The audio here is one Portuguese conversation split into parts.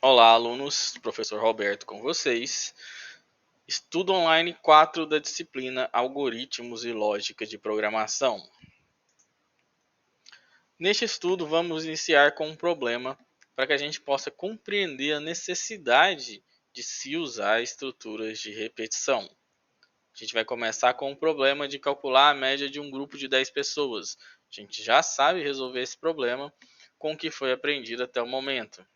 Olá, alunos, professor Roberto com vocês. Estudo online 4 da disciplina Algoritmos e Lógica de Programação. Neste estudo, vamos iniciar com um problema para que a gente possa compreender a necessidade de se usar estruturas de repetição. A gente vai começar com o problema de calcular a média de um grupo de 10 pessoas. A gente já sabe resolver esse problema com o que foi aprendido até o momento.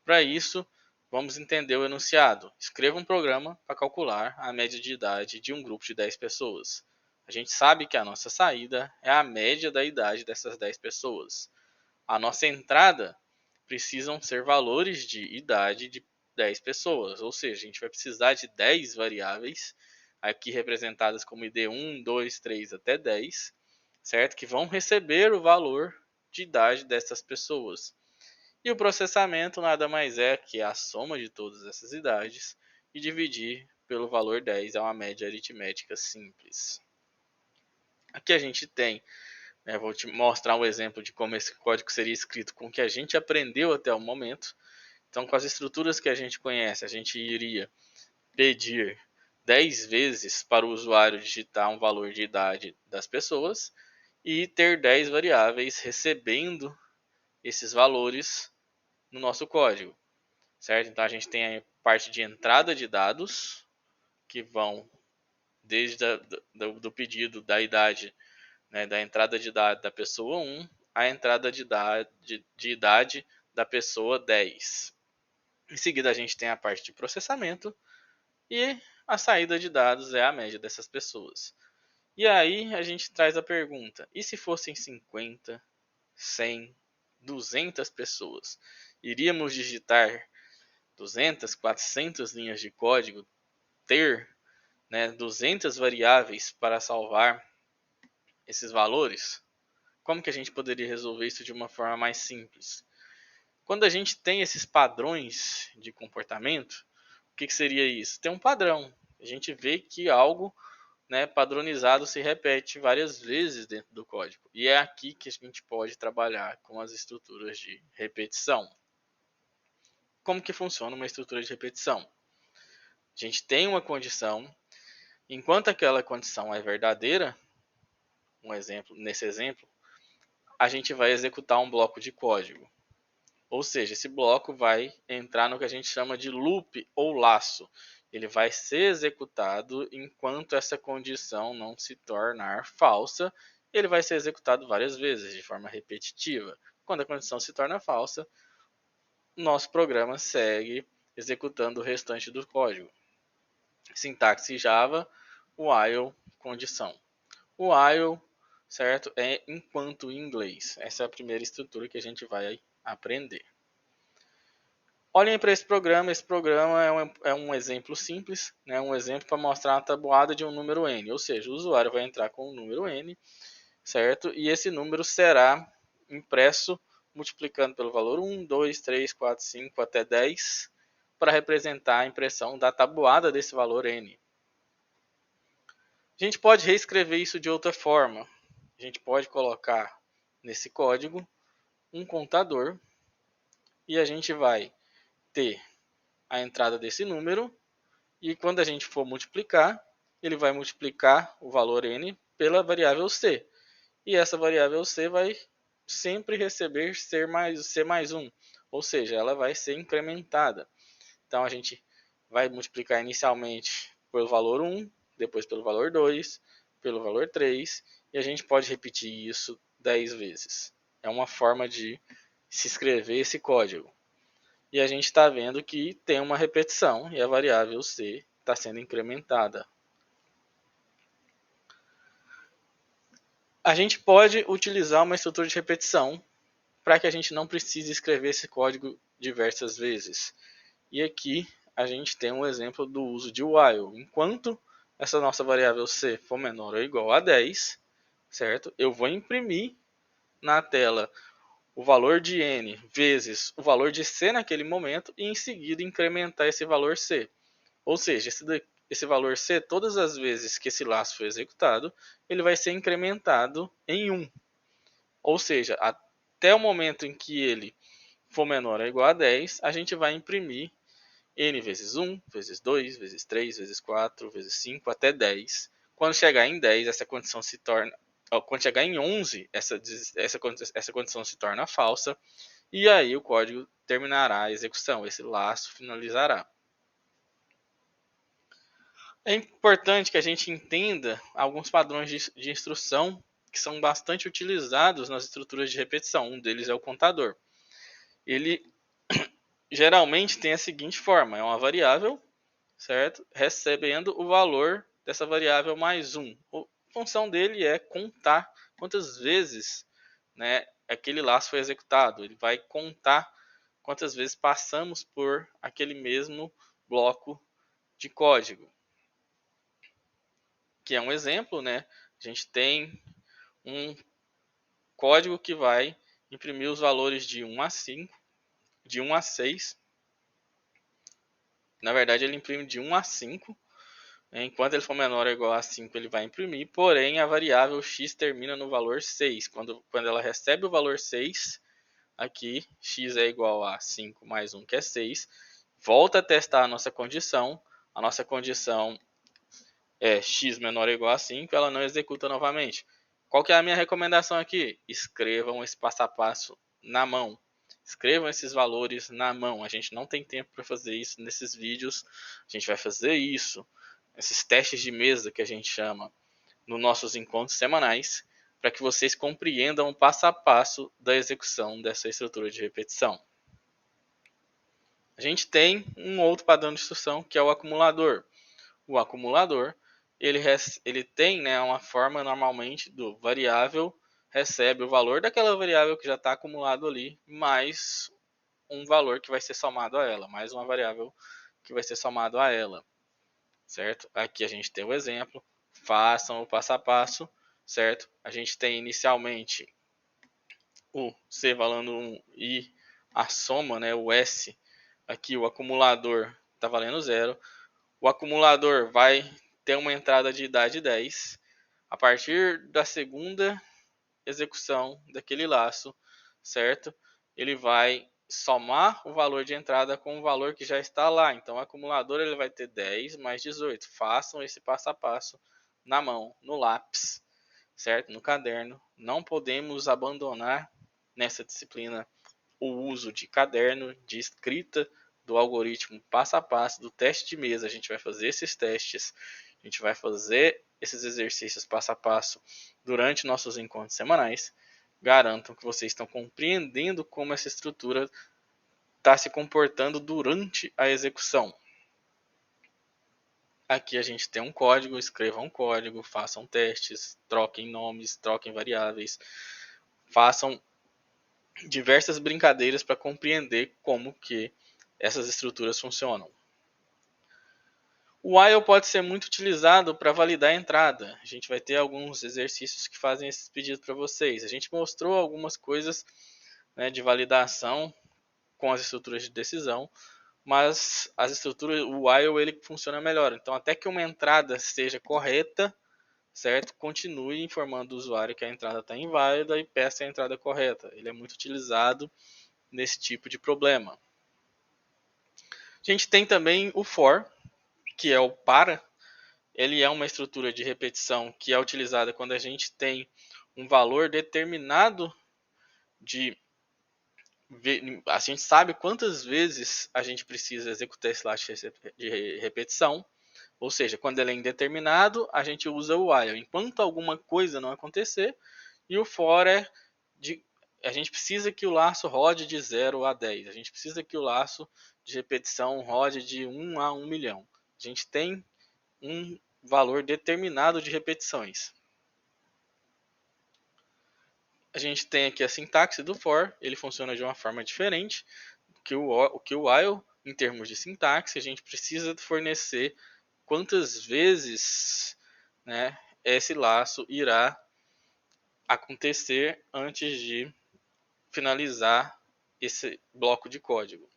Para isso, vamos entender o enunciado. Escreva um programa para calcular a média de idade de um grupo de 10 pessoas. A gente sabe que a nossa saída é a média da idade dessas 10 pessoas. A nossa entrada precisam ser valores de idade de 10 pessoas, ou seja, a gente vai precisar de 10 variáveis, aqui representadas como id 1, 2, 3 até 10, certo? Que vão receber o valor de idade dessas pessoas. E o processamento nada mais é que a soma de todas essas idades e dividir pelo valor 10 é uma média aritmética simples. Aqui a gente tem, vou te mostrar um exemplo de como esse código seria escrito com o que a gente aprendeu até o momento. Então, com as estruturas que a gente conhece, a gente iria pedir 10 vezes para o usuário digitar um valor de idade das pessoas e ter 10 variáveis recebendo esses valores no nosso código, certo? Então a gente tem a parte de entrada de dados, que vão desde do pedido da idade, né, da entrada de idade da pessoa 1 à entrada de idade da pessoa 10. Em seguida a gente tem a parte de processamento e a saída de dados é a média dessas pessoas. E aí a gente traz a pergunta: e se fossem 50, 100, 200 pessoas? Iríamos digitar 200, 400 linhas de código, ter, 200 variáveis para salvar esses valores? Como que a gente poderia resolver isso de uma forma mais simples? Quando a gente tem esses padrões de comportamento, o que seria isso? Tem um padrão. A gente vê que algo, padronizado se repete várias vezes dentro do código. E é aqui que a gente pode trabalhar com as estruturas de repetição. Como que funciona uma estrutura de repetição? A gente tem uma condição. Enquanto aquela condição é verdadeira, nesse exemplo, a gente vai executar um bloco de código. Ou seja, esse bloco vai entrar no que a gente chama de loop ou laço. Ele vai ser executado enquanto essa condição não se tornar falsa. Ele vai ser executado várias vezes, de forma repetitiva. Quando a condição se torna falsa, nosso programa segue executando o restante do código. Sintaxe Java, while condição. O while, certo, é enquanto em inglês. Essa é a primeira estrutura que a gente vai aprender. Olhem para esse programa. Esse programa é um exemplo simples, um exemplo para mostrar a tabuada de um número n. Ou seja, o usuário vai entrar com o número n, certo? E esse número será impresso multiplicando pelo valor 1, 2, 3, 4, 5 até 10 para representar a impressão da tabuada desse valor n. A gente pode reescrever isso de outra forma. A gente pode colocar nesse código um contador e a gente vai ter a entrada desse número e quando a gente for multiplicar, ele vai multiplicar o valor n pela variável c. E essa variável c vai sempre receber c mais 1, ou seja, ela vai ser incrementada. Então a gente vai multiplicar inicialmente pelo valor 1, depois pelo valor 2, pelo valor 3, e a gente pode repetir isso 10 vezes. É uma forma de se escrever esse código. E a gente está vendo que tem uma repetição e a variável c está sendo incrementada. A gente pode utilizar uma estrutura de repetição para que a gente não precise escrever esse código diversas vezes. E aqui a gente tem um exemplo do uso de while. Enquanto essa nossa variável c for menor ou igual a 10, certo? Eu vou imprimir na tela o valor de n vezes o valor de c naquele momento e em seguida incrementar esse valor c. Ou seja, esse valor c, todas as vezes que esse laço for executado, ele vai ser incrementado em 1. Ou seja, até o momento em que ele for menor ou igual a 10, a gente vai imprimir n vezes 1, vezes 2, vezes 3, vezes 4, vezes 5, até 10. Quando chegar em 10, essa condição se torna... Quando chegar em 11, essa condição se torna falsa, e aí o código terminará a execução, esse laço finalizará. É importante que a gente entenda alguns padrões de instrução que são bastante utilizados nas estruturas de repetição. Um deles é o contador. Ele geralmente tem a seguinte forma: é uma variável, certo? Recebendo o valor dessa variável mais 1. A função dele é contar quantas vezes, né, aquele laço foi executado. Ele vai contar quantas vezes passamos por aquele mesmo bloco de código. Que é um exemplo, né? A gente tem um código que vai imprimir os valores de 1 a 5, de 1 a 6. Na verdade, ele imprime de 1 a 5. Enquanto ele for menor ou igual a 5, ele vai imprimir. Porém, a variável x termina no valor 6. Quando ela recebe o valor 6, aqui x é igual a 5 mais 1, que é 6. Volta a testar a nossa condição. A nossa condição é x menor ou igual a 5, ela não executa novamente. Qual que é a minha recomendação aqui? Escrevam esse passo a passo na mão. Escrevam esses valores na mão. A gente não tem tempo para fazer isso nesses vídeos. A gente vai fazer isso, esses testes de mesa que a gente chama, nos nossos encontros semanais, para que vocês compreendam o passo a passo da execução dessa estrutura de repetição. A gente tem um outro padrão de instrução que é o acumulador. O acumulador ele tem, né, uma forma normalmente do variável recebe o valor daquela variável que já está acumulado ali, mais um valor que vai ser somado a ela, mais uma variável que vai ser somado a ela, certo? Aqui a gente tem o exemplo, façam o passo a passo, certo? A gente tem inicialmente o C valendo 1 e a soma, né, o S, aqui o acumulador está valendo 0. O acumulador vai ter uma entrada de idade 10. A partir da segunda execução daquele laço, certo? Ele vai somar o valor de entrada com o valor que já está lá. Então, o acumulador ele vai ter 10 mais 18. Façam esse passo a passo na mão, no lápis, certo? No caderno. Não podemos abandonar nessa disciplina o uso de caderno, de escrita, do algoritmo passo a passo, do teste de mesa. A gente vai fazer esses testes, a gente vai fazer esses exercícios passo a passo durante nossos encontros semanais. Garantam que vocês estão compreendendo como essa estrutura está se comportando durante a execução. Aqui a gente tem um código, escrevam um código, façam testes, troquem nomes, troquem variáveis, façam diversas brincadeiras para compreender como que essas estruturas funcionam. O while pode ser muito utilizado para validar a entrada. A gente vai ter alguns exercícios que fazem esse pedido para vocês. A gente mostrou algumas coisas, né, de validação com as estruturas de decisão, mas as estruturas, o while ele funciona melhor. Então, até que uma entrada seja correta, certo? Continue informando o usuário que a entrada está inválida e peça a entrada correta. Ele é muito utilizado nesse tipo de problema. A gente tem também o for, que é o para. Ele é uma estrutura de repetição que é utilizada quando a gente tem um valor determinado de... A gente sabe quantas vezes a gente precisa executar esse laço de repetição. Ou seja, quando ele é indeterminado, a gente usa o while. Enquanto alguma coisa não acontecer, e o for é de... A gente precisa que o laço rode de 0 a 10. A gente precisa que o laço de repetição rode de 1 a 1 milhão. A gente tem um valor determinado de repetições. A gente tem aqui a sintaxe do for, ele funciona de uma forma diferente que o while. Em termos de sintaxe, a gente precisa fornecer quantas vezes, né, esse laço irá acontecer antes de finalizar esse bloco de código.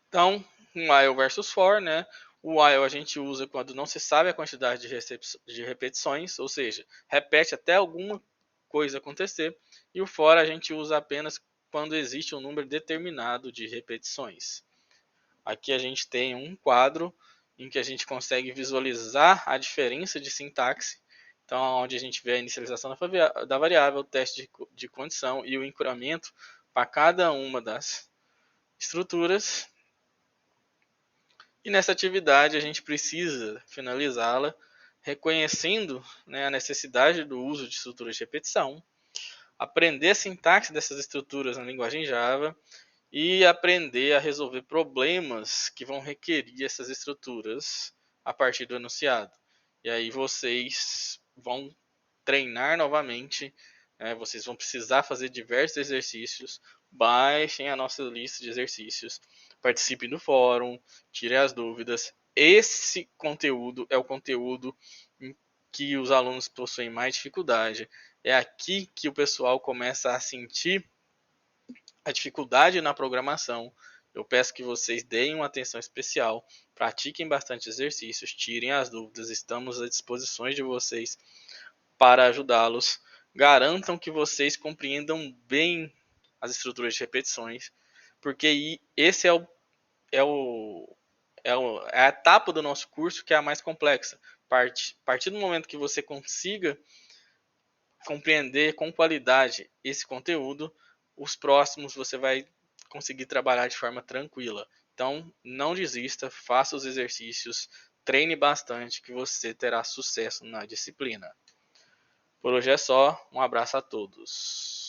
Então, um while versus for, né? O while a gente usa quando não se sabe a quantidade de repetições, ou seja, repete até alguma coisa acontecer. E o for a gente usa apenas quando existe um número determinado de repetições. Aqui a gente tem um quadro em que a gente consegue visualizar a diferença de sintaxe. Então, onde a gente vê a inicialização da variável, o teste de condição e o incremento para cada uma das estruturas. E nessa atividade a gente precisa finalizá-la reconhecendo, né, a necessidade do uso de estruturas de repetição, aprender a sintaxe dessas estruturas na linguagem Java e aprender a resolver problemas que vão requerir essas estruturas a partir do enunciado. E aí vocês vão treinar novamente, né? Vocês vão precisar fazer diversos exercícios. Baixem a nossa lista de exercícios, participem do fórum, tirem as dúvidas. Esse conteúdo é o conteúdo em que os alunos possuem mais dificuldade. É aqui que o pessoal começa a sentir a dificuldade na programação. Eu peço que vocês deem uma atenção especial, pratiquem bastante exercícios, tirem as dúvidas, estamos à disposição de vocês para ajudá-los. Garantam que vocês compreendam bem as estruturas de repetições, porque esse é a etapa do nosso curso que é a mais complexa. A partir do momento que você consiga compreender com qualidade esse conteúdo, os próximos você vai conseguir trabalhar de forma tranquila. Então, não desista, faça os exercícios, treine bastante que você terá sucesso na disciplina. Por hoje é só, um abraço a todos.